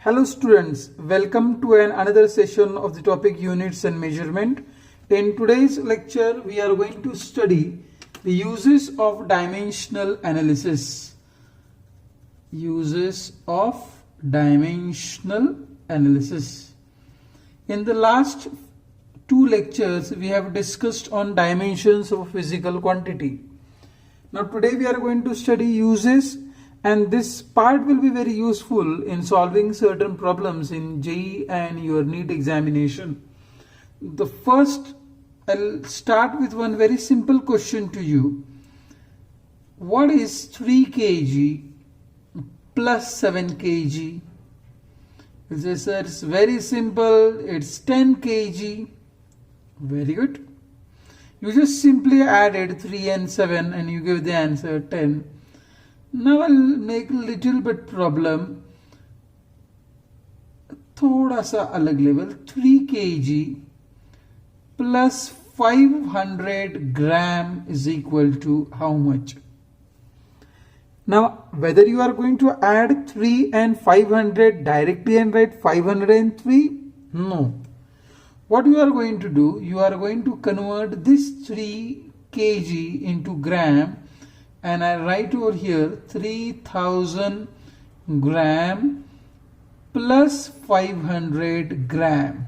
Hello students, welcome to another session of the topic units and measurement. In today's lecture, we are going to study the uses of dimensional analysis. Uses of dimensional analysis. In the last two lectures, we have discussed on dimensions of a physical quantity. Now today we are going to study uses, and this part will be very useful in solving certain problems in JEE and your NEET examination. The first, I'll start with one very simple question to you. What is 3 kg plus 7 kg? You say, sir, it's very simple. It's 10 kg. Very good. You just simply added 3 and 7 and you give the answer 10. Now I'll make a little bit problem. थोड़ा सा अलग level 3 kg plus 500 gram is equal to how much? Now whether you are going to add 3 and 500 directly and write 503? No. What you are going to do? You are going to convert this 3 kg into gram. And I write over here 3000 gram plus 500 gram.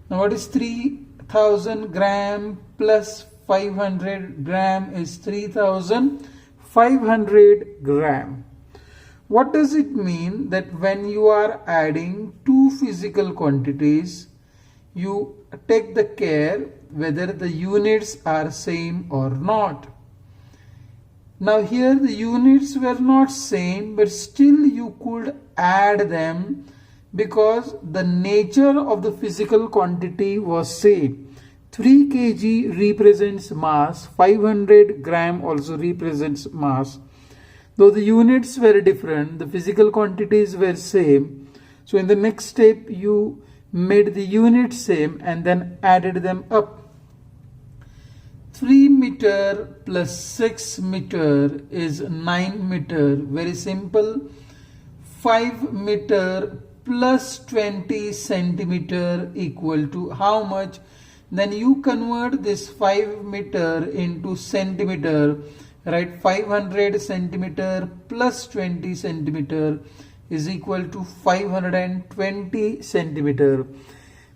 Now what is 3000 gram plus 500 gram is 3500 gram. What does it mean? That when you are adding two physical quantities, you take the care whether the units are same or not. Now here the units were not same, but still you could add them because the nature of the physical quantity was same. 3 kg represents mass, 500 gram also represents mass. Though the units were different, the physical quantities were same. So in the next step you made the units same and then added them up. 3 meter plus 6 meter is 9 meter. Very simple. 5 meter plus 20 centimeter equal to how much? Then you convert this 5 meter into centimeter. Right? 500 centimeter plus 20 centimeter is equal to 520 centimeter.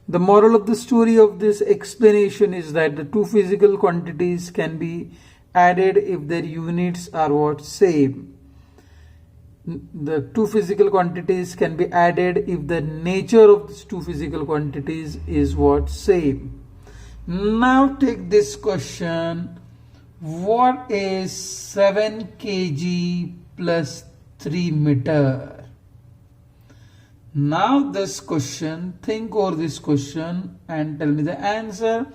The moral of the story of this explanation is that the two physical quantities can be added if their units are what? Same. The two physical quantities can be added if the nature of these two physical quantities is what? Same. Now take this question. What is 7 kg plus 3 meter? Now this question, think over this question and tell me the answer.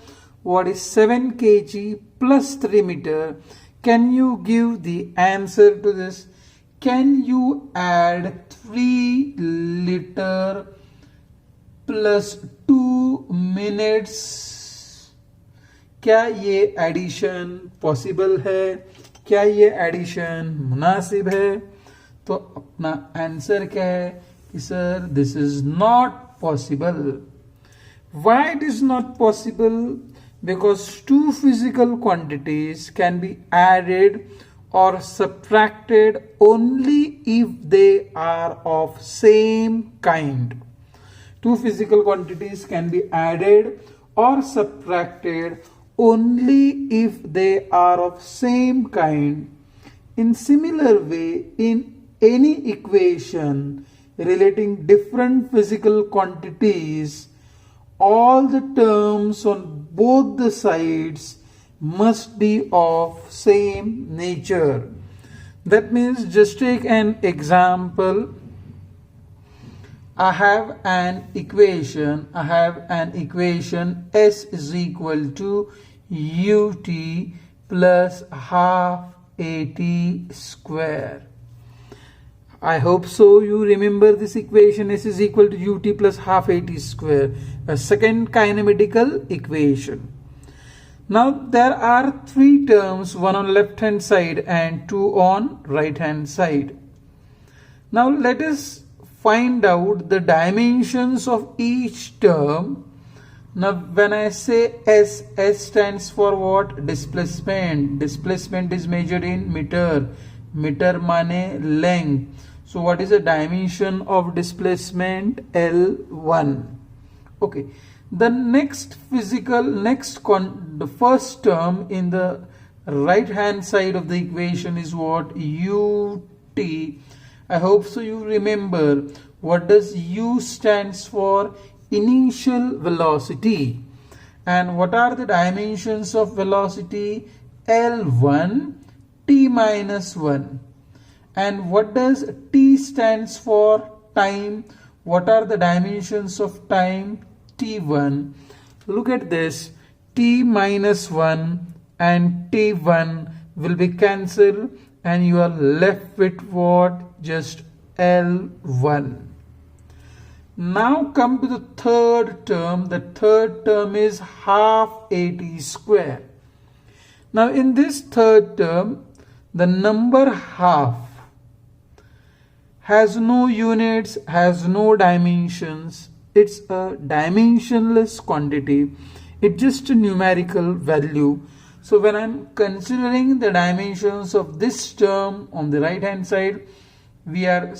What is 7 kg plus 3 meter? Can you give the answer to this? Can you add 3 liter plus 2 minutes? क्या ये addition possible है? क्या ये addition मुनासिब है? तो अपना answer क्या है? Sir, this is not possible. Why it is not possible? Because two physical quantities can be added or subtracted only if they are of same kind. Two physical quantities can be added or subtracted only if they are of same kind. In similar way, in any equation relating different physical quantities, all the terms on both the sides must be of same nature. That means, just take an example. I have an equation S is equal to ut plus half at square. I hope so you remember this equation. S is equal to ut plus half at square, a second kinematical equation. Now there are 3 terms, one on left hand side and 2 on right hand side. Now let us find out the dimensions of each term. Now when I say S stands for what? Displacement. Displacement is measured in meter. Meter mane length. So what is the dimension of displacement? L1. Okay. The the first term in the right hand side of the equation is what? UT. I hope so you remember. What does U stands for? Initial velocity. And what are the dimensions of velocity? L1, t minus 1. And what does T stands for? Time. What are the dimensions of time? T1. Look at this. T minus 1 and T1 will be cancelled and you are left with what? Just L1. Now come to the third term. The third term is half AT square. Now in this third term, the number half has no units, has no dimensions. It's a dimensionless quantity. It's just a numerical value. So when I'm considering the dimensions of this term on the right hand side, we are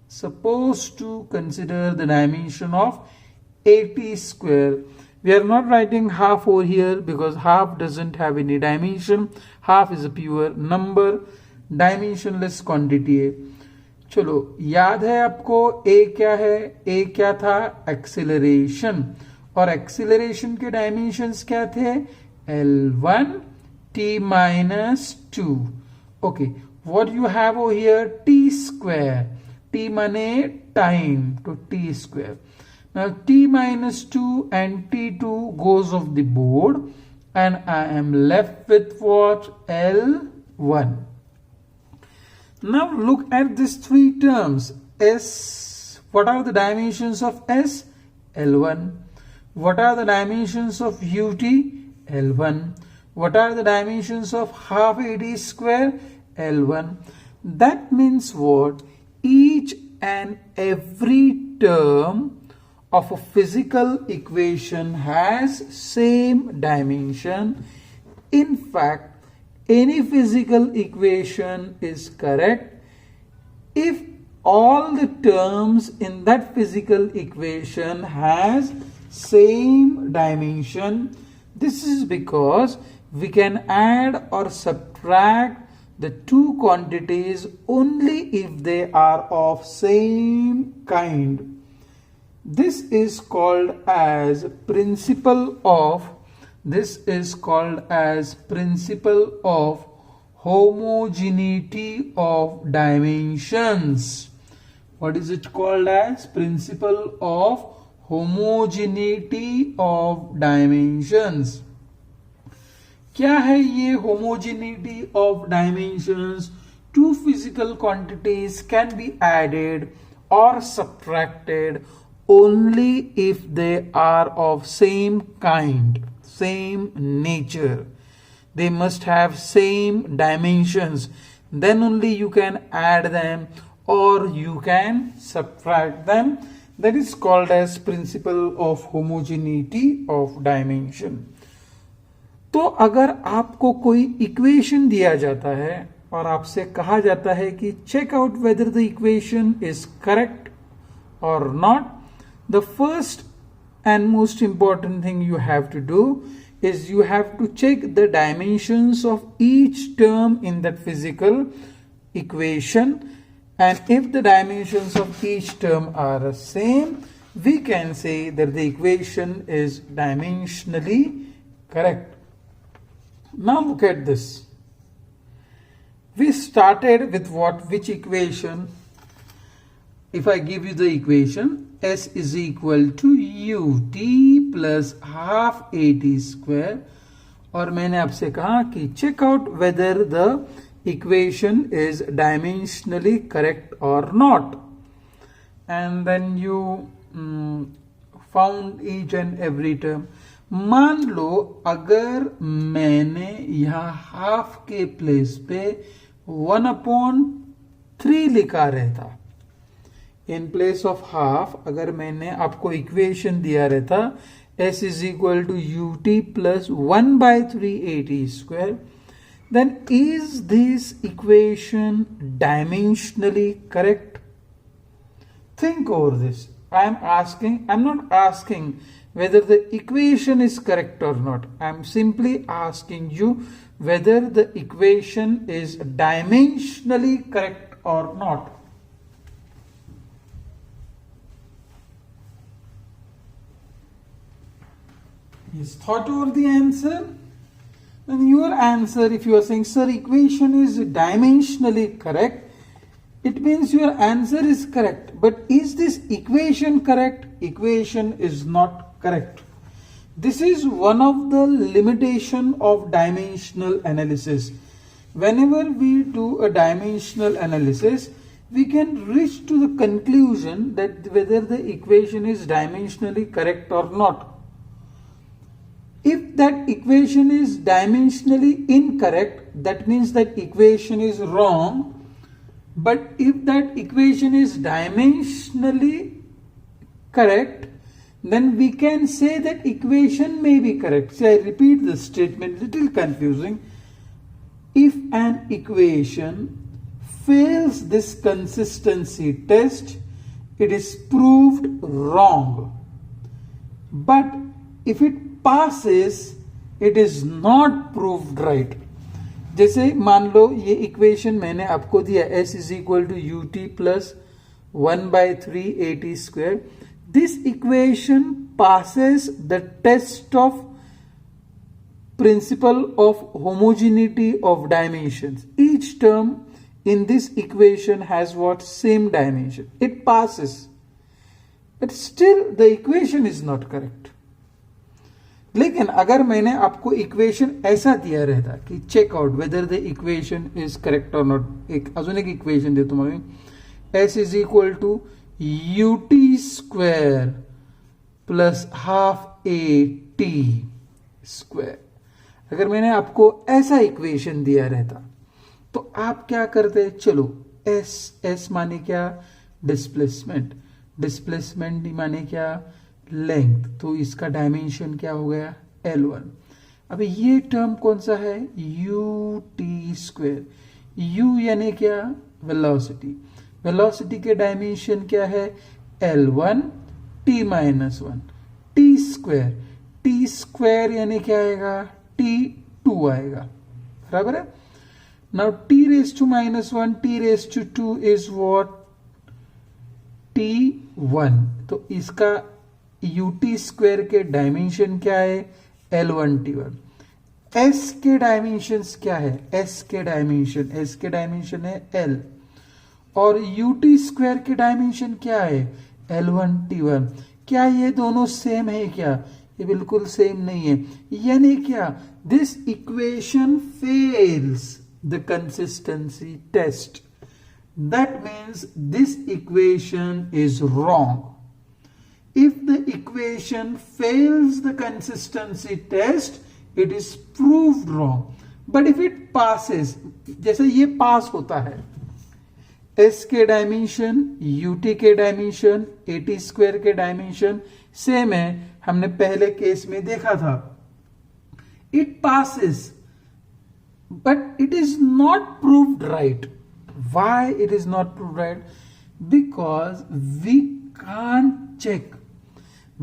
supposed to consider the dimension of AT square. We are not writing half over here because half doesn't have any dimension. Half is a pure number, dimensionless quantity है. चलो याद है आपको A क्या है? A क्या था? Acceleration. और एक्सीलरेशन के डायमेंशंस क्या थे? L1 t minus 2. Okay, what you have over here? T square. T mane time, to t square. Now t minus 2 and t2 goes off the board and I am left with what? L1. Now look at these three terms. S, what are the dimensions of S? L1. What are the dimensions of UT? L1. What are the dimensions of half AT square? L1. That means what? Each and every term of a physical equation has same dimension. In fact, any physical equation is correct if all the terms in that physical equation has same dimension. This is because we can add or subtract the two quantities only if they are of same kind. This is called as principle of homogeneity of dimensions. What is it called as? Principle of homogeneity of dimensions. क्या है ये homogeneity of dimensions? Two physical quantities can be added or subtracted only if they are of same kind, same nature. They must have same dimensions. Then only you can add them or you can subtract them. That is called as principle of homogeneity of dimension. तो अगर आपको कोई equation दिया जाता है और आपसे कहा जाता है कि check out whether the equation is correct और not, the first and most important thing you have to do is you have to check the dimensions of each term in that physical equation, and if the dimensions of each term are the same, we can say that the equation is dimensionally correct. Now look at this. We started with which equation? If I give you the equation, S is equal to UT plus half AT square, और मैंने आपसे कहा कि check out whether the equation is dimensionally correct or not, and then you found each and every term. मान लो अगर मैंने यहाँ half के प्लेस पे 1/3 लिखा रहता, इन प्लेस ऑफ हाफ अगर मैंने आपको इक्वेशन दिया रहता s is equal to ut plus 1 by 3 at square, then is this equation dimensionally correct? Think over this. I'm not asking whether the equation is correct or not. I'm simply asking you whether the equation is dimensionally correct or not. Yes, thought over the answer? And your answer, if you are saying, sir, equation is dimensionally correct, it means your answer is correct. But is this equation correct? Equation is not correct. This is one of the limitation of dimensional analysis. Whenever we do a dimensional analysis, we can reach to the conclusion that whether the equation is dimensionally correct or not. If that equation is dimensionally incorrect, that means that equation is wrong. But if that equation is dimensionally correct, then we can say that equation may be correct. See, I repeat the statement, little confusing. If an equation fails this consistency test, it is proved wrong. But if it passes, it is not proved right. जैसे मान लो ये equation मैंने आपको दिया s is equal to ut plus 1 by 3 at square. This equation passes the test of principle of homogeneity of dimensions. Each term in this equation has what? Same dimension. It passes. But still the equation is not correct. लेकिन अगर मैंने आपको equation ऐसा दिया रहता कि check out whether the equation is correct और not, एक अजून एक इक्वेशन दे तुम्हाला s is equal to ut square plus half a t square, अगर मैंने आपको ऐसा इक्वेशन दिया रहता तो आप क्या करते? चलो s माने क्या? डिस्प्लेसमेंट, डिस्प्लेसमेंट माने क्या? लेंथ, तो इसका डायमेंशन क्या हो गया? L1. अब ये टर्म कौन सा है? ut square. u यानी क्या? वेलोसिटी. वेलोसिटी के डायमेंशन क्या है? L1 t minus 1. t square, t square यानी क्या आएगा? t2 आएगा, बराबर है. Now t raise to minus 1, t raise to 2 is what? t1. तो इसका ut स्क्वेयर के डायमेंशन क्या है? L1 t1. s के डायमेंशंस क्या है? s के डायमेंशन है L. और ut स्क्वेयर के डायमेंशन क्या है? L1 t1. क्या ये दोनों सेम है क्या? ये बिल्कुल सेम नहीं है. यानी क्या? This equation fails the consistency test. That means this equation is wrong. If the equation fails the consistency test, it is proved wrong. But if it passes, जैसे ये पास होता है, s के डायमेंशन, ut के डायमेंशन, at स्क्वायर के dimension same है, हमने पहले केस में देखा था. It passes, but it is not proved right. Why it is not proved right? Because we can't check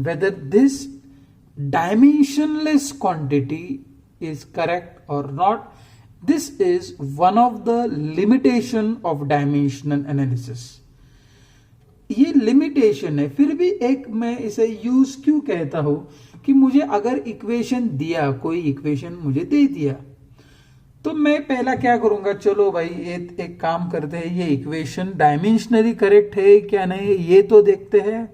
whether this dimensionless quantity is correct or not. This is one of the limitation of dimensional analysis. ये limitation है, फिर भी एक मैं इसे use क्यों कहता हूं कि मुझे अगर इक्वेशन दिया, कोई इक्वेशन मुझे दे दिया, तो मैं पहला क्या करूंगा? चलो भाई ये एक काम करते हैं, ये इक्वेशन डायमेंशनली करेक्ट है क्या नहीं, ये तो देखते हैं.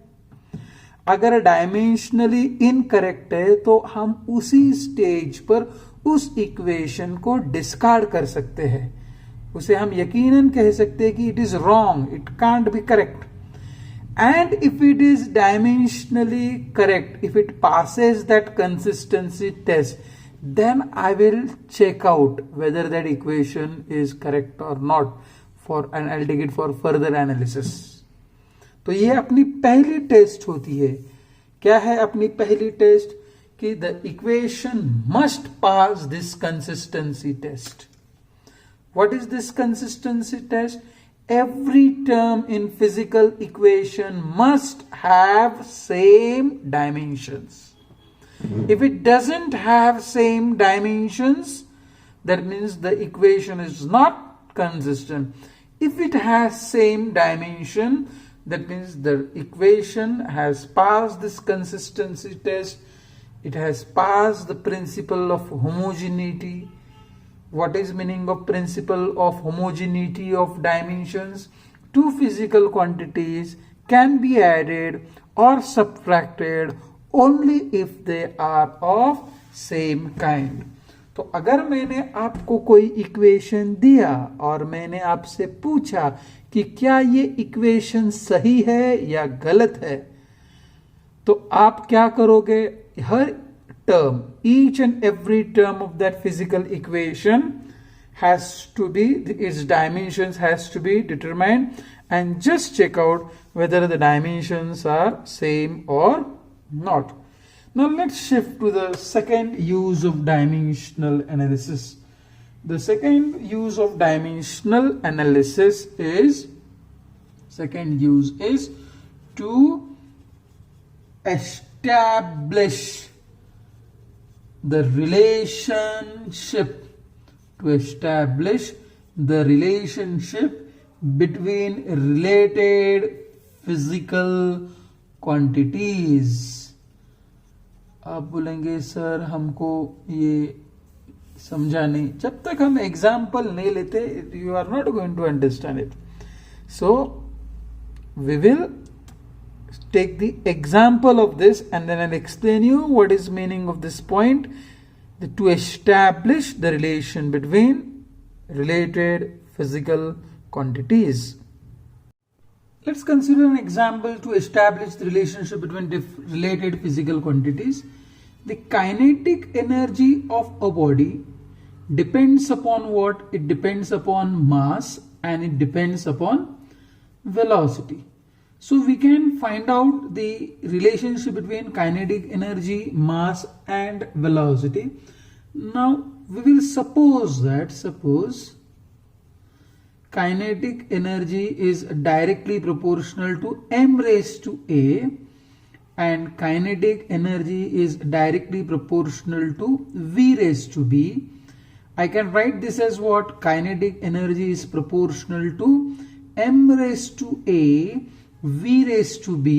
अगर डायमेंशनली इनकरेक्ट है तो हम उसी स्टेज पर उस इक्वेशन को डिस्कार्ड कर सकते हैं. उसे हम यकीनन कह सकते हैं कि it is wrong, it can't be correct. And if it is dimensionally correct, if it passes that consistency test, then I will check out whether that equation is correct or not, and I'll take it for further analysis. तो ये अपनी पहली test होती है। क्या है अपनी पहली टेस्ट? कि the equation must pass this consistency test. What is this consistency test? Every term in physical equation must have same dimensions. If it doesn't have same dimensions, that means the equation is not consistent. If it has same dimension, that means the equation has passed this consistency test. It has passed the principle of homogeneity. What is meaning of principle of homogeneity of dimensions? Two physical quantities can be added or subtracted only if they are of same kind. तो अगर मैंने आपको कोई equation दिया और मैंने आपसे पूछा कि क्या ये इक्वेशन सही है या गलत है, तो आप क्या करोगे? हर term, each and every term of that physical equation has to be, its dimensions has to be determined, and just check out whether the dimensions are same or not. Now let's shift to the second use of dimensional analysis. The second use of dimensional analysis is to establish the relationship between related physical quantities. आप बोलेंगे sir हमको ये समझा नहीं। जब तक हम example नहीं लेते, you are not going to understand it. So we will take the example of this and then I'll explain you what is meaning of this point, to establish the relation between related physical quantities. Let's consider an example to establish the relationship between related physical quantities. The kinetic energy of a body depends upon what? It depends upon mass and it depends upon velocity. So we can find out the relationship between kinetic energy, mass and velocity. Now we will suppose kinetic energy is directly proportional to m raised to a and kinetic energy is directly proportional to v raised to b. I can write this as what? Kinetic energy is proportional to m raised to a, v raised to b,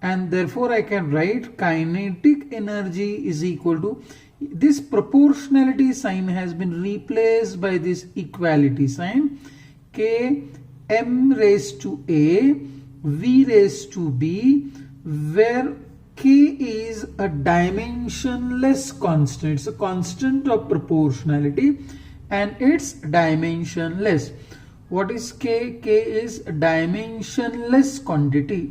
and therefore I can write kinetic energy is equal to, this proportionality sign has been replaced by this equality sign, k m raised to a, v raised to b, where k is a dimensionless constant. It's a constant of proportionality and it's dimensionless. What is k? K is a dimensionless quantity.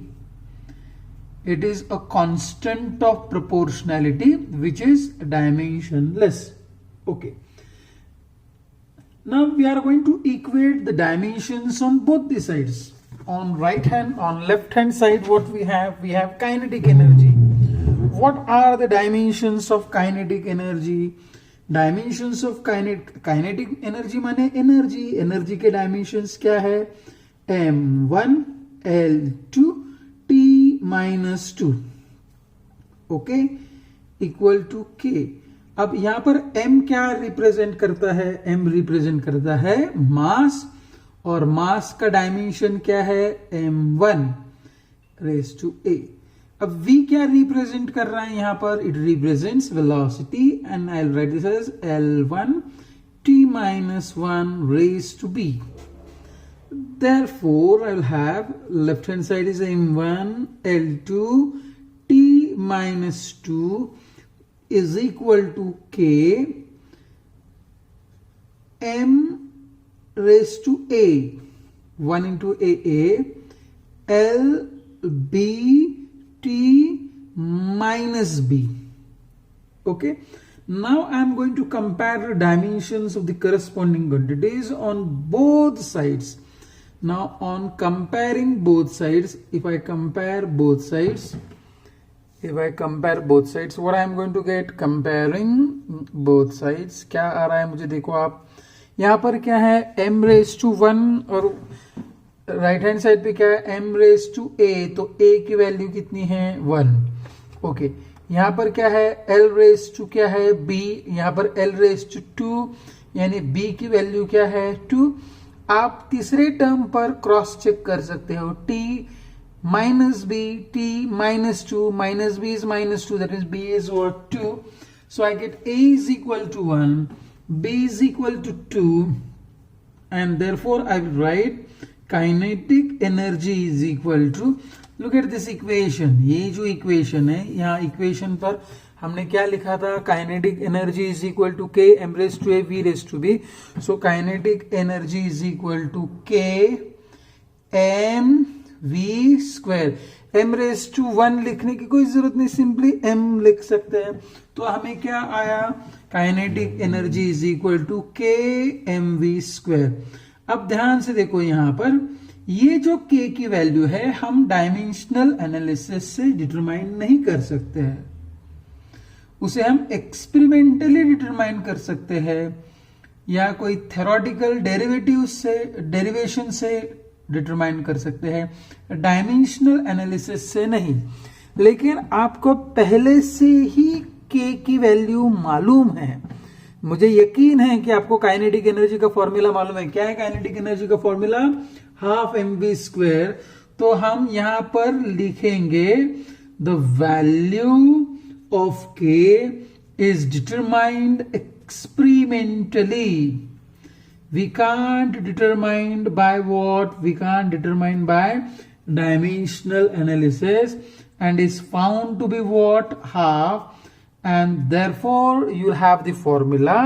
It is a constant of proportionality which is dimensionless. Okay. Now we are going to equate the dimensions on both the sides. On right hand, on left hand side, what we have? We have kinetic energy. What are the dimensions of kinetic energy? Dimensions of kinetic energy माने energy के dimensions क्या है? m1 l2 t-2, okay, equal to k. अब यहां पर m क्या represent करता है? m रिप्रेजेंट करता है मास, और मास का डायमेंशन क्या है? m1 raise to a. अब v क्या रिप्रेजेंट कर रहा है यहां पर? It represents velocity and I will write this as l1 t-1 raise to b. Therefore I will have left hand side is m1 l2 t-2 is equal to k m raised to a, 1 into a l b t minus b. Okay, now I am going to compare the dimensions of the corresponding quantities on both sides. Now on comparing both sides, if I compare both sides, what I am going to get? Comparing both sides, क्या आ रहा है मुझे देखो आप, यहाँ पर क्या है m⁻1 और राइट हैंड साइड पे क्या है m⁻a, तो a की वैल्यू कितनी है 1। ओके, यहाँ पर क्या है क्या है b, यहाँ पर l⁻2 यानी b की वैल्यू क्या है 2। आप तीसरे टर्म पर क्रॉस चेक कर सकते हो, t minus b, t minus 2, minus b is minus 2, that is b is what 2. So I get a is equal to 1, b is equal to 2, and therefore I will write kinetic energy is equal to, look at this equation, ये जो equation है, यहाँ equation पर हमने क्या लिखा था? Kinetic energy is equal to K m⁻a v⁻b. So kinetic energy is equal to K mv². m⁻1 लिखने की कोई जरूरत नहीं, सिंपली m लिख सकते हैं. तो हमें क्या आया? Kinetic energy is equal to K mv². अब ध्यान से देखो, यहां पर ये जो k की वैल्यू है हम डायमेंशनल एनालिसिस से डिटरमाइन नहीं कर सकते हैं, उसे हम एक्सपेरिमेंटली डिटरमाइन कर सकते हैं या कोई थ्योरेटिकल डेरिवेशन से डिटरमाइन कर सकते हैं, डायमेंशनल एनालिसिस से नहीं. लेकिन आपको पहले से ही k की वैल्यू मालूम है. मुझे यकीन है कि आपको काइनेटिक एनर्जी का फॉर्मूला मालूम है. क्या है काइनेटिक एनर्जी का फॉर्मूला? Half mv². तो हम यहां पर लिखेंगे the value of k is determined experimentally. We can't determine by what? We can't determine by dimensional analysis, and is found to be what? Half, and therefore you have the formula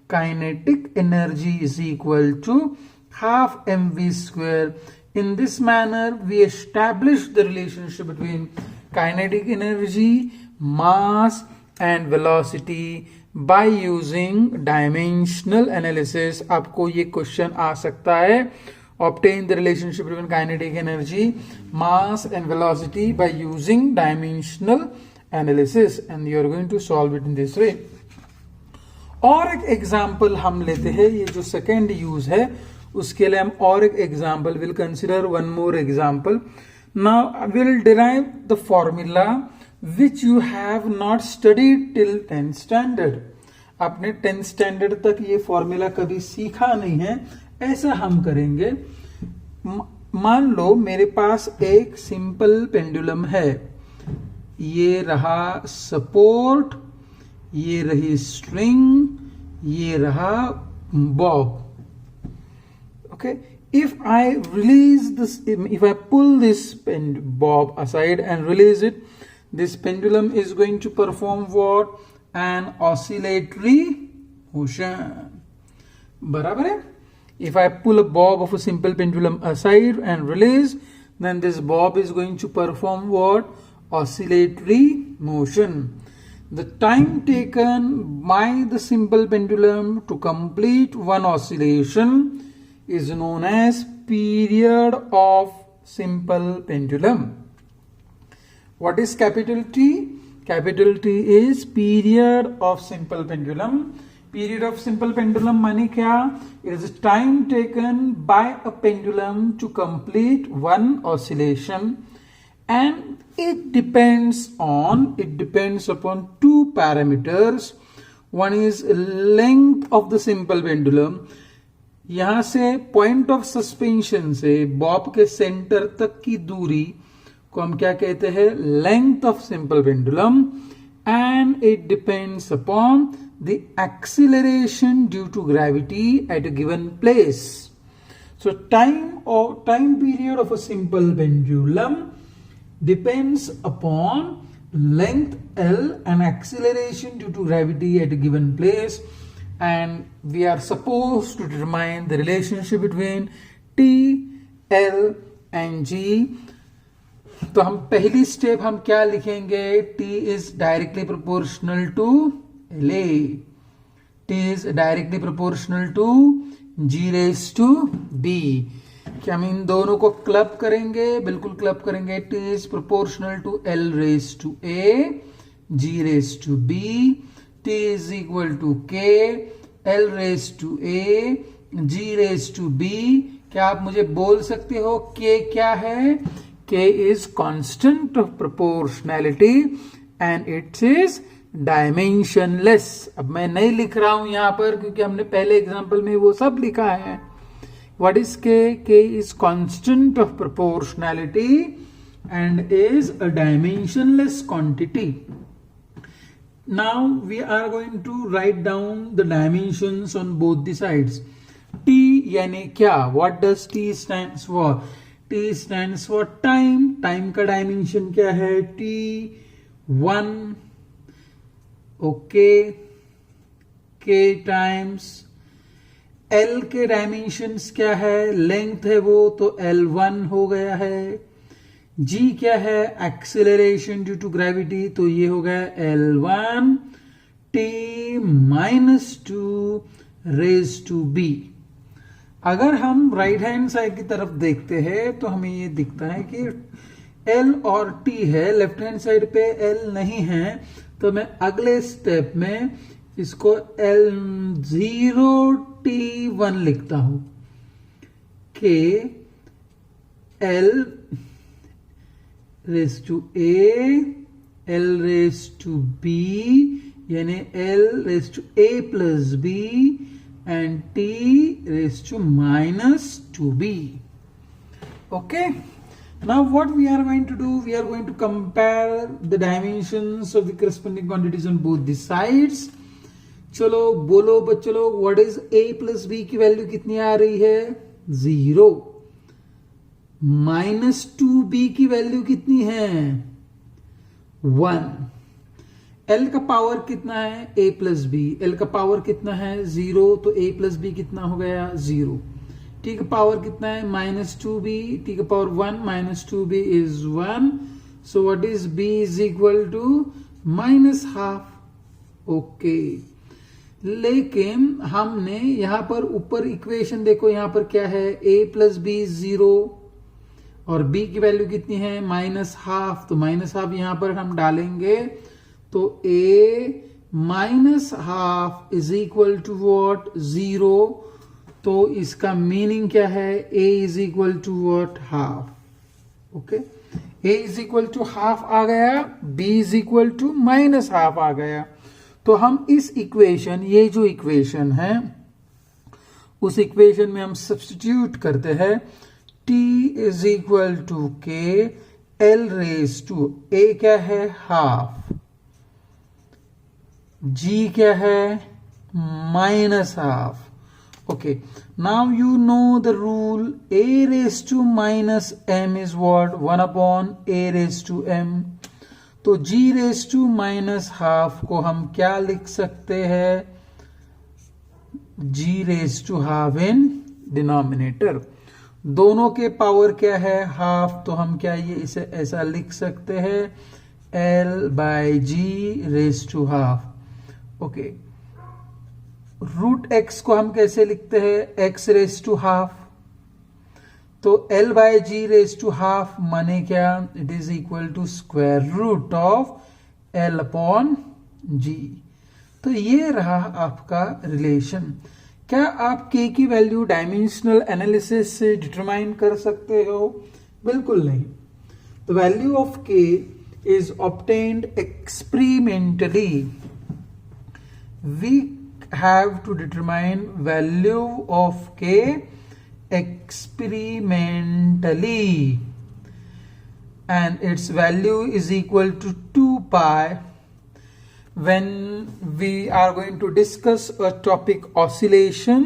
kinetic energy is equal to half mv². In this manner we establish the relationship between kinetic energy, mass and velocity by using dimensional analysis. आपको ये question आ सकता है. Obtain the relationship between kinetic energy, mass and velocity by using dimensional analysis, and you are going to solve it in this way. और एक example हम लेते हैं. ये जो सेकेंड यूज है उसके लिए हम और एक example will consider one more example. Now will derive the formula which you have not studied till 10th standard. आपने 10th स्टैंडर्ड तक ये फॉर्मूला कभी सीखा नहीं है. ऐसा हम करेंगे, मान लो मेरे पास एक सिंपल पेंडुलम है, ये रहा सपोर्ट, ये रही स्ट्रिंग, ये रहा Bob. Okay, if I release this, if I pull this bob aside and release it, this pendulum is going to perform what? An oscillatory motion. बराबर है? If I pull a bob of a simple pendulum aside and release, then this bob is going to perform what? Oscillatory motion. The time taken by the simple pendulum to complete one oscillation is known as period of simple pendulum. What is capital T? Capital T is period of simple pendulum. Period of simple pendulum माने क्या? It is time taken by a pendulum to complete one oscillation, and it depends upon two parameters. One is length of the simple pendulum. यहां से point of suspension से bob के centre तक की दूरी को हम क्या कहते हैं? Length of simple pendulum. And it depends upon the acceleration due to gravity at a given place. So time period of a simple pendulum depends upon length L and acceleration due to gravity at a given place, and we are supposed to determine the relationship between T, L and G. तो हम पहली step हम क्या लिखेंगे? T is directly proportional to LA. T is directly proportional to G raised to B. क्या हम इन दोनों को क्लब करेंगे? बिल्कुल क्लब करेंगे. T is proportional to L raised to A, G raised to B. T is equal to K, L raised to A, G raised to B. क्या आप मुझे बोल सकते हो K क्या है? K is constant of proportionality and it is dimensionless. अब मैं नहीं लिख रहा हूं यहां पर क्योंकि हमने पहले एग्जांपल में वो सब लिखा है. What is K? K is constant of proportionality and is a dimensionless quantity. Now we are going to write down the dimensions on both the sides. T यानी क्या? What does T stands for? T stands for time. Time का dimension क्या है? T 1. Okay. K times L के dimensions क्या है? Length है वो, तो L1 हो गया है. G क्या है? एक्सेलरेशन ड्यू टू ग्रेविटी, तो ये हो गया L1 T -2 raise to B. अगर हम राइट हैंड साइड की तरफ देखते हैं तो हमें ये दिखता है कि L और T है, लेफ्ट हैंड साइड पे L नहीं है, तो मैं अगले स्टेप में इसको L0 T1 लिखता हूं. K L raise to A, L raise to B, यानी L raise to A plus B and T raise to -2B. Okay. Now what we are going to do? We are going to compare the dimensions of the corresponding quantities on both the sides. चलो बोलो बच्चों लोग, what is A plus B की value कितनी आ रही है? 0. -2B की value कितनी है? 1. L का पावर कितना है? A plus B. L का पावर कितना है? 0. तो A प्लस B कितना हो गया? 0. T का पावर कितना है? -2B. T का power 1 -2B is 1. So what is B is equal to -half. Okay. लेकिन हमने यहां पर ऊपर इक्वेशन देखो, यहां पर क्या है? A प्लस B 0 और B की वैल्यू कितनी है? -half. तो -half यहां पर हम डालेंगे तो A -half is equal to what? 0. तो इसका मीनिंग क्या है? A is equal to what? Half. Okay, A is equal to half आ गया, B is equal to -half आ गया. तो हम इस इक्वेशन, ये जो इक्वेशन है, उस इक्वेशन में हम सब्स्टिट्यूट करते हैं. T is equal to K L raise to A क्या है? हाफ. G क्या है? -half. Okay, now you know the rule. A raised to -m is what? 1 upon A raised to m. तो G raised to -half को हम क्या लिख सकते हैं? G raised to half in denominator. दोनों के पावर क्या है? हाफ. तो हम क्या ये इसे ऐसा लिख सकते हैं? L/G raised to half. Okay. √x को हम कैसे लिखते हैं? x raise to half. तो L/G रेज टू हाफ माने क्या? It is equal to square root of L/G. तो ये रहा आपका रिलेशन. क्या आप K की वैल्यू डायमेंशनल एनालिसिस से डिटरमाइन कर सकते हो? बिल्कुल नहीं. The value of K is obtained experimentally. We have to determine value of K experimentally, and its value is equal to 2 pi. When we are going to discuss a topic oscillation,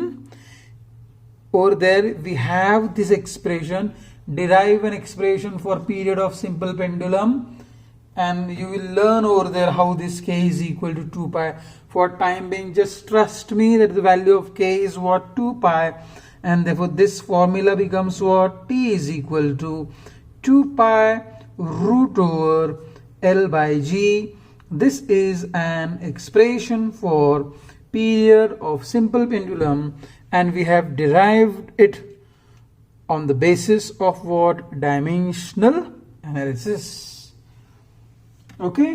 over there we have this expression. Derive an expression for period of simple pendulum, and you will learn over there how this K is equal to 2 pi. For time being, just trust me that the value of K is what? 2 pi, and therefore this formula becomes what? T is equal to 2 pi root over L/G. This is an expression for period of simple pendulum, and we have derived it on the basis of what? Dimensional analysis. Okay,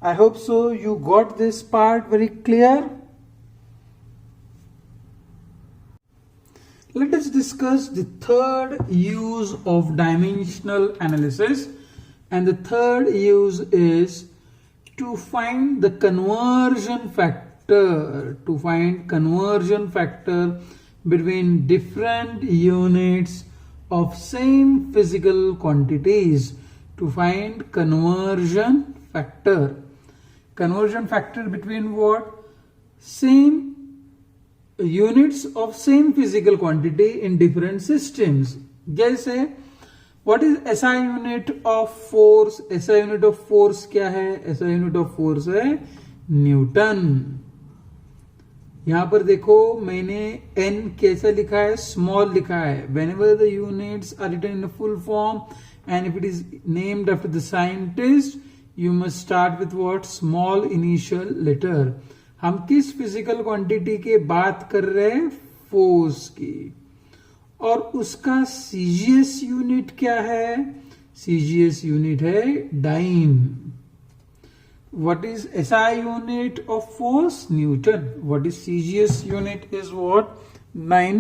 I hope so you got this part very clear. Let us discuss the third use of dimensional analysis, and the third use is to find the conversion factor, between different units of same physical quantities, to find conversion factor between what? Same units of same physical quantity in different systems. जैसे what is SI unit of force? SI unit of force क्या है? SI unit of force है Newton. यहां पर देखो मैंने n कैसा लिखा है? स्मॉल लिखा है. Whenever the units are written in a full form and if it is named after the scientist, you must start with what? Small initial letter. हम किस फिजिकल क्वांटिटी के बात कर रहे हैं? फोर्स की. और उसका सीजीएस यूनिट क्या है? सीजीएस यूनिट है dine. What is SI unit of force? Newton. What is CGS unit? Is what? 9.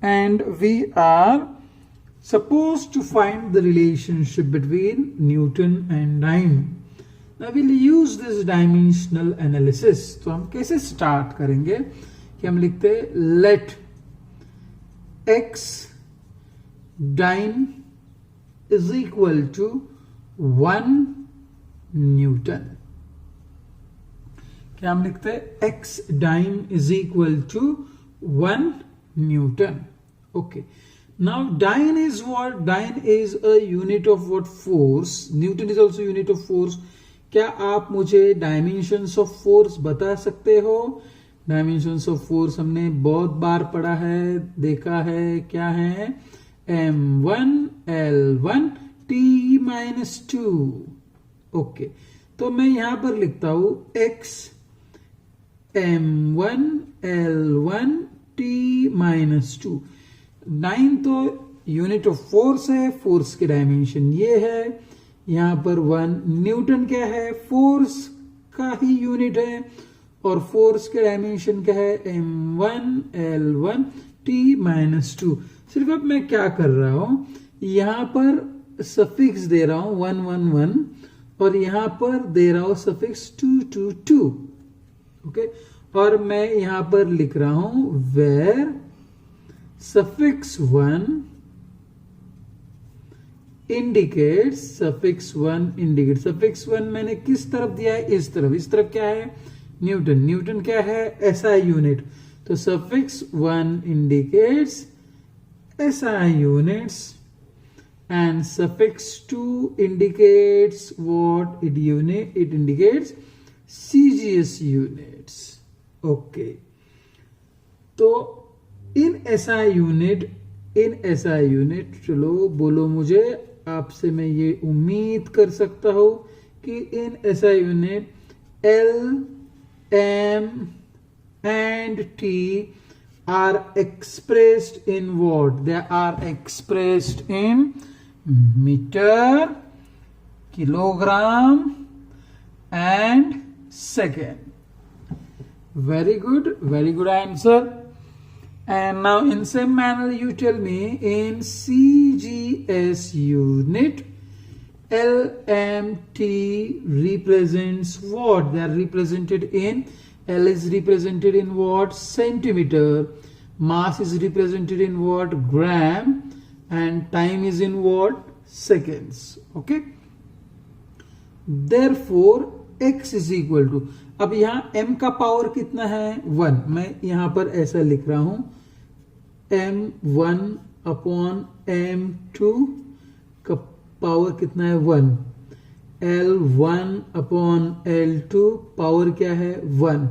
And we are supposed to find the relationship between Newton and dyne. Now we'll use this dimensional analysis. तो हम कैसे start करेंगे कि हम लिखते हैं let x dyne is equal to 1 Newton. क्या हम लिखते हैं? x dyne is equal to 1 Newton. Okay. Now dyne is what? Dyne is a unit of what? Force. Newton is also unit of force. क्या आप मुझे dimensions of force बता सकते हो? डायमेंशंस ऑफ फोर्स हमने बहुत बार पढ़ा है, देखा है. क्या है? m1 l1 t-2. ओके, तो मैं यहां पर लिखता हूं x m1 l1 t-2. 9 तो यूनिट ऑफ फोर्स है, फोर्स की डायमेंशन ये है. यहां पर 1 न्यूटन क्या है? फोर्स का ही यूनिट है. और फोर्स के डायमेंशन क्या है? m1 l1 t-2. सिर्फ अब मैं क्या कर रहा हूं, यहां पर सफिक्स दे रहा हूं 1 1 1 और यहां पर दे रहा हूं सफिक्स 2 2 2. ओके, और मैं यहां पर लिख रहा हूं where suffix 1 indicates, suffix 1 indicate. Suffix 1 मैंने किस तरफ दिया है? इस तरफ. इस तरफ क्या है? न्यूटन. न्यूटन क्या है? SI unit. तो suffix 1 indicates SI units and suffix 2 indicates what? It indicates CGS units. Okay, तो in SI unit चलो बोलो मुझे, आपसे मैं ये उम्मीद कर सकता हूं कि इन SI unit L, M and T are expressed in what? They are expressed in meter, kilogram and second. Very good answer. And now in same manner you tell me in CGS unit LMT represents what? They are represented in, L is represented in what? Centimeter. Mass is represented in what? Gram. And time is in what? Seconds. Okay, therefore x is equal to, अब यहां m का power कितना है? 1. मैं यहां पर ऐसा लिख रहा हूं m1 अपॉन m2 का पावर कितना है? 1. L1 अपॉन L2 पावर क्या है? 1.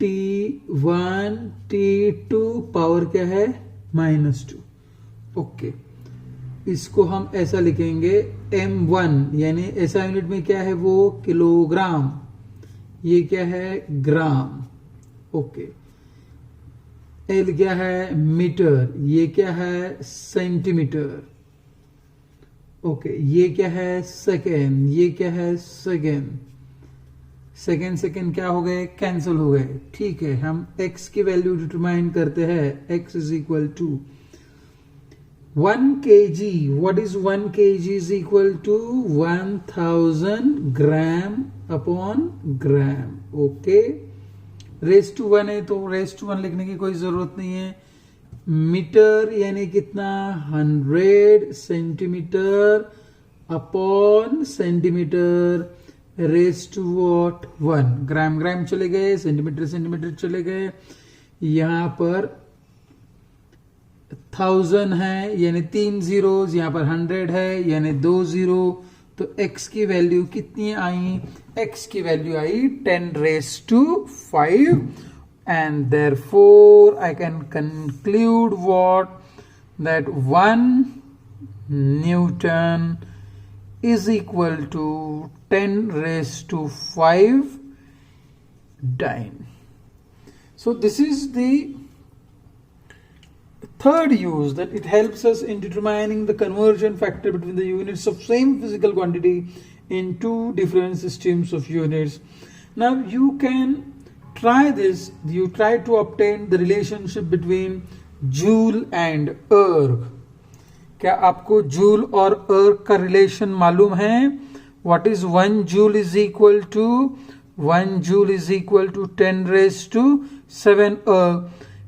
T1 T2 पावर क्या है? -2. ओके, इसको हम ऐसा लिखेंगे m1, यानी ऐसा यूनिट में क्या है? वो किलोग्राम. ये क्या है? ग्राम. ओके, एल क्या है मीटर, ये क्या है सेंटीमीटर, ओके ये क्या है सेकेंड, ये क्या है सेकेंड, सेकेंड सेकेंड क्या हो गए कैंसिल हो गए। ठीक है, हम x की वैल्यू डिटरमाइन करते हैं, x is equal to 1 kg, what is 1 kg is equal to 1000 gram upon gram, okay raise to 1 है तो रेस टू 1 लिखने की कोई जरूरत नहीं है। मीटर यानी कितना 100 centimetre upon centimetre raise to what 1, gram gram चले गए, सेंटीमीटर सेंटीमीटर चले गए, यहां पर 1000 है यानी 3 जीरोस, यहां पर 100 है यानी 2 जीरो, तो x की वैल्यू कितनी आई, x की वैल्यू आई 10 raise to 5 and therefore I can conclude what, that 1 Newton is equal to 10 raised to 5 dyne. So this is the third use, that it helps us in determining the conversion factor between the units of same physical quantity in two different systems of units. Now you can try this, you try to obtain the relationship between joule and erg. क्या आपको joule और erg का relation मालूम है? What is 1 joule is equal to 1 joule is equal to 10 raised to 7 erg.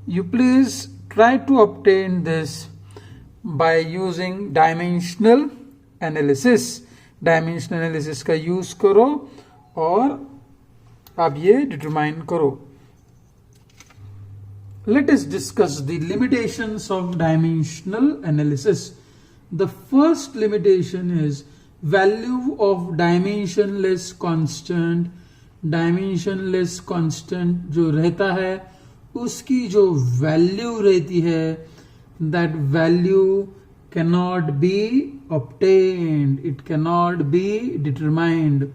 You please try to obtain this by using dimensional analysis. Dimensional analysis का use करो और आप ये डिटरमाइन करो। Let us discuss the limitations of dimensional analysis. The first limitation is value of dimensionless constant. Dimensionless constant जो रहता है उसकी जो वैल्यू रहती है, that value cannot be obtained, it cannot be determined.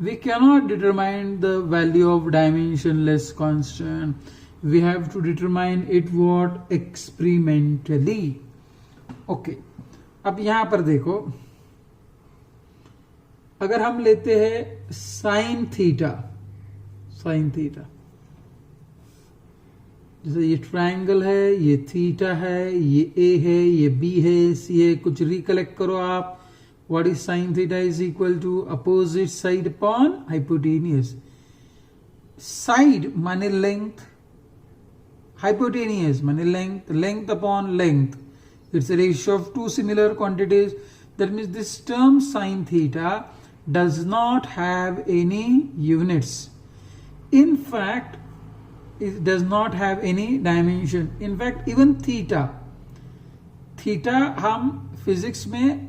We cannot determine the value of dimensionless constant. We have to determine it what experimentally. Okay. अब यहां पर देखो, अगर हम लेते हैं साइन थीटा, साइन थीटा जैसे ये ट्रायंगल है, ये थीटा है, ये ए है, ये बी है, सी है, कुछ रिकलेक्ट करो आप। What is sine theta is equal to opposite side upon hypotenuse. Side माने length, hypotenuse माने length, length upon length. It's a ratio of two similar quantities. That means this term sine theta does not have any units. In fact, it does not have any dimension. In fact, even theta, theta हम physics में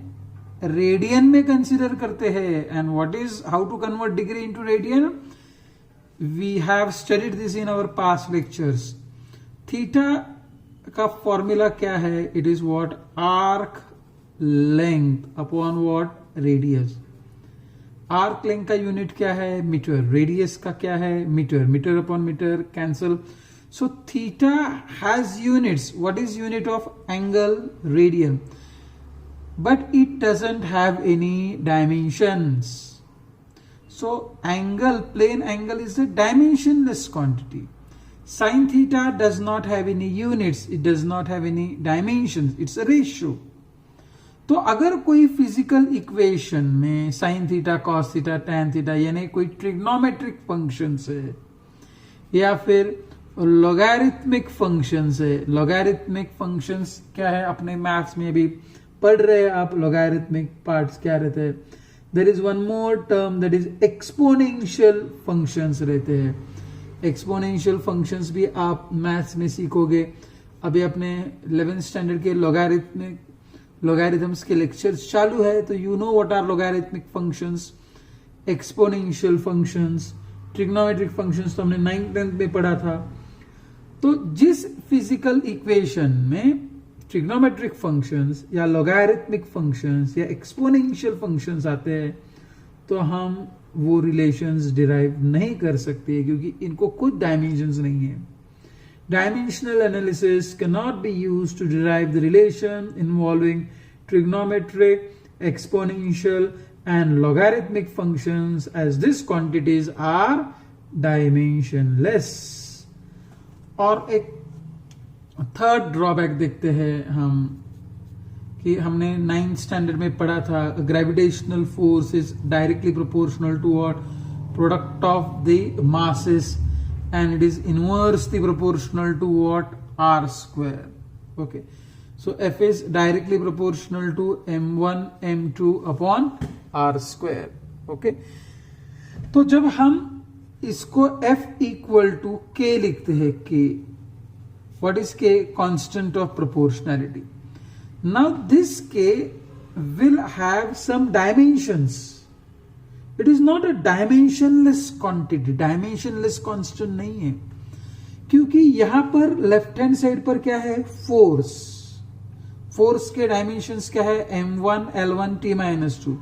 radian में consider करते हैं। And what is how to convert degree into radian, we have studied this in our past lectures. Theta का formula क्या है, it is what arc length upon what radius. Arc length का unit क्या है metre, radius का क्या है metre, metre upon metre cancel. So theta has units, what is unit of angle radian, but it doesn't have any dimensions. So angle, plane angle is a dimensionless quantity. Sin theta does not have any units, it does not have any dimensions, it's a ratio. तो अगर कोई physical equation में sine theta, cos theta, tan theta यानी कोई trigonometric functions है या फिर logarithmic functions है, लॉगरिथमिक फंक्शंस क्या है अपने मैथ्स में भी पढ़ रहे आप, लॉगरिथमिक पार्ट्स क्या रहते हैं। There is one more term that is exponential functions रहते हैं। एक्सपोनेंशियल फंक्शंस भी आप मैथ्स में सीखोगे। अभी अपने 11th स्टैंडर्ड के लॉगरिथम्स के लेक्चर्स चालू है, तो you know what are logarithmic functions, exponential functions, trigonometric functions तो हमने 9th 10th में पढ़ा था। तो जिस फिजिकल इक्वेशन में ट्रिग्नोमेट्रिक फंक्शंस या लॉगरिथमिक फंक्शंस या एक्सपोनेंशियल फंक्शंस आते हैं तो हम वो रिलेशंस डिराइव नहीं कर सकते क्योंकि इनको कुछ डायमेंशंस नहीं है। Dimensional analysis cannot be used to derive the relation involving trigonometric, exponential and logarithmic functions as these quantities are dimensionless. और एक थर्ड ड्रॉबैक देखते हैं हम कि हमने 9th स्टैंडर्ड में पढ़ा था gravitational force is directly proportional to what product of the masses and it is inversely proportional to what r square. Okay, so f is directly proportional to m1 m2 upon r square. Okay, तो जब हम इसको f equal to k लिखते हैं, k what is k? Constant of proportionality. Now this k will have some dimensions. It is not a dimensionless quantity, dimensionless constant नहीं है, क्योंकि यहां पर लेफ्ट हैंड साइड पर क्या है? फोर्स. फोर्स के डायमेंशंस क्या है? m1 l1 t-2.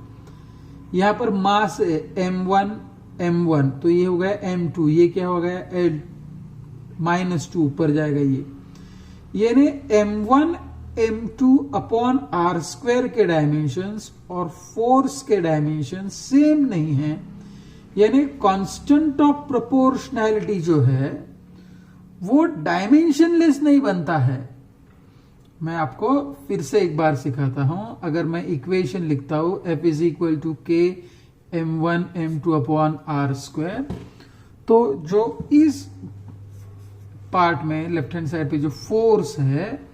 यहां पर मास है m1 m1, तो ये हो गया m2, ये क्या हो गया? l-2 ऊपर जाएगा ये. यानी m1 m2 upon R square के डायमेंशंस और फोर्स के डायमेंशन सेम नहीं है. यानी कांस्टेंट ऑफ प्रोपोर्शनैलिटी जो है वो डायमेंशनलेस नहीं बनता है. मैं आपको फिर से एक बार सिखाता हूं. अगर मैं इक्वेशन लिखता हूं f is equal to k m1 m2 upon R square, तो जो इस पार्ट में लेफ्ट हैंड साइड पे जो फोर्स है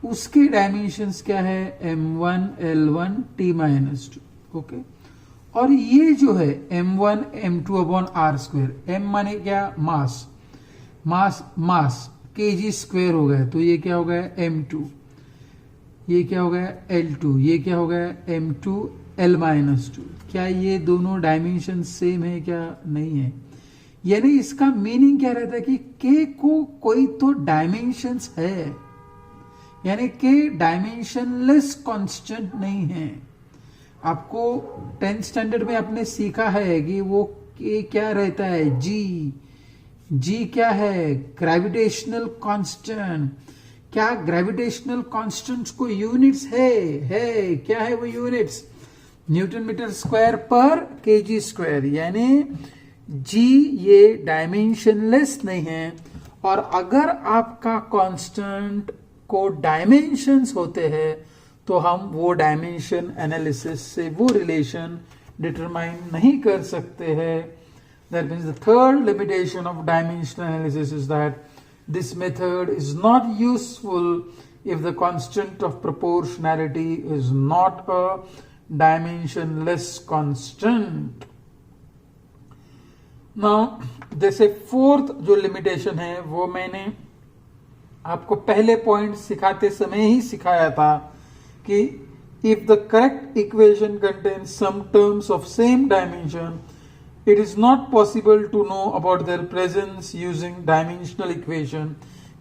उसके डायमेंशंस क्या है? m1 l1 t-2. ओके, और ये जो है m1 m2 upon R square, m माने क्या? मास. मास kg स्क्वायर हो गया, तो ये क्या हो गया? m2. ये क्या हो गया? l2. ये क्या हो गया? m2 l-2. क्या ये दोनों डायमेंशन सेम है? क्या नहीं है. यानी इसका मीनिंग क्या रहता है कि k को कोई तो डायमेंशंस है, यानी कि डायमेंशनलेस कांस्टेंट नहीं है. आपको 10th स्टैंडर्ड में आपने सीखा है कि वो के क्या रहता है? जी क्या है? Gravitational constant. क्या ग्रेविटेशनल कांस्टेंट्स को यूनिट्स है? क्या है वो यूनिट्स? न्यूटन मीटर स्क्वायर पर केजी स्क्वायर. यानी जी ये डायमेंशनलेस नहीं है. और अगर आपका कांस्टेंट को डायमेंशंस होते हैं तो हम वो डायमेंशन एनालिसिस से वो रिलेशन डिटरमाइन नहीं कर सकते हैं. That means the third limitation of dimensional analysis is that this method is not useful if the constant of proportionality is not a dimensionless constant. Now जैसे फोर्थ जो limitation है वो मैंने आपको पहले पॉइंट सिखाते समय ही सिखाया था कि if the correct equation contains some terms of same dimension it is not possible to know about their presence using dimensional equation.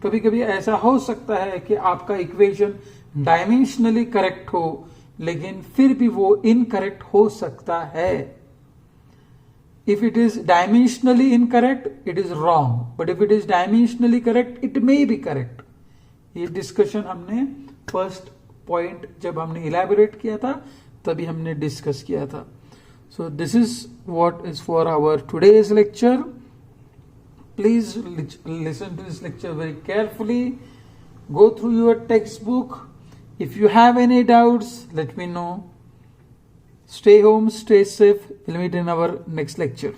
कभी कभी ऐसा हो सकता है कि आपका इक्वेशन डायमेंशनली करेक्ट हो लेकिन फिर भी वो इनकरेक्ट हो सकता है. If it is dimensionally incorrect, it is wrong. But if it is dimensionally correct, it may be correct. ये डिस्कशन हमने फर्स्ट पॉइंट जब हमने इलैबोरेट किया था तभी हमने डिस्कस किया था. So this is what is for our today's lecture. Please listen to this lecture very carefully. Go through your textbook. If you have any doubts, let me know. Stay home, stay safe. We'll meet in our next lecture.